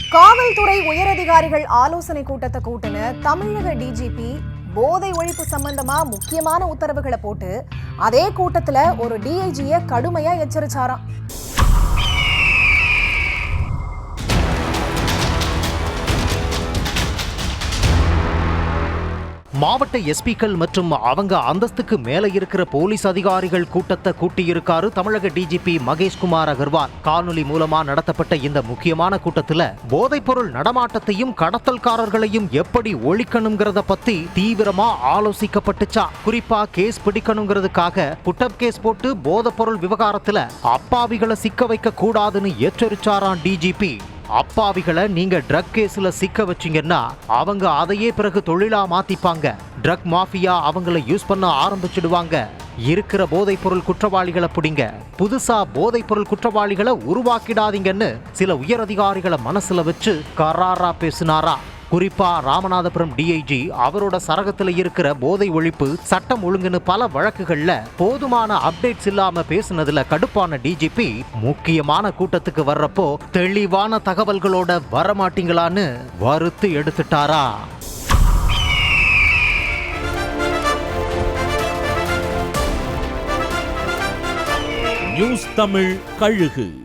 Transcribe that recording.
காவல்துறை உயரதிகாரிகள் ஆலோசனை கூட்டத்தை கூட்டின தமிழக டிஜிபி போதை ஒழிப்பு சம்பந்தமா முக்கியமான உத்தரவுகளை போட்டு அதே கூட்டத்துல ஒரு டிஐஜியை கடுமையா எச்சரிச்சாராம். மாவட்ட எஸ்பிக்கள் மற்றும் அவங்க அந்தஸ்துக்கு மேல இருக்கிற போலீஸ் அதிகாரிகள் கூட்டத்தை கூட்டியிருக்காரு தமிழக டிஜிபி மகேஷ்குமார் அகர்வால். காணொலி மூலமா நடத்தப்பட்ட இந்த முக்கியமான கூட்டத்துல போதைப்பொருள் நடமாட்டத்தையும் கடத்தல்காரர்களையும் எப்படி ஒழிக்கணுங்கிறத பத்தி தீவிரமா ஆலோசிக்கப்பட்டுச்சா. குறிப்பா கேஸ் பிடிக்கணுங்கிறதுக்காக புட்டப் கேஸ் போட்டு போதைப்பொருள் விவகாரத்துல அப்பாவிகளை சிக்க வைக்க கூடாதுன்னு எச்சரிச்சாராம் டிஜிபி. அப்பாவிகளை நீங்க ட்ரக் கேஸ்ல சிக்க வச்சீங்கன்னா அவங்க அதையே பிறகு தொழிலா மாத்திப்பாங்க. ட்ரக் மாஃபியா அவங்கள யூஸ் பண்ண ஆரம்பிச்சிடுவாங்க. இருக்கிற போதைப் பொருள் குற்றவாளிகளை பிடிங்க, புதுசா போதைப் பொருள் குற்றவாளிகளை உருவாக்கிடாதீங்கன்னு சில உயரதிகாரிகளை மனசுல வச்சு கராரா பேசினாரா. குறிப்பா ராமநாதபுரம் டிஐஜி அவரோட சரகத்துல இருக்கிற போதை ஒழிப்பு சட்டம் ஒழுங்குன்னு பல வழக்குகள்ல போதுமான அப்டேட்ஸ் இல்லாம பேசுனதுல கடுப்பான டிஜிபி முக்கியமான கூட்டத்துக்கு வர்றப்போ தெளிவான தகவல்களோட வரமாட்டீங்களான்னு வறுத்து எடுத்துட்டாரா. நியூஸ் தமிழ் கழுகு.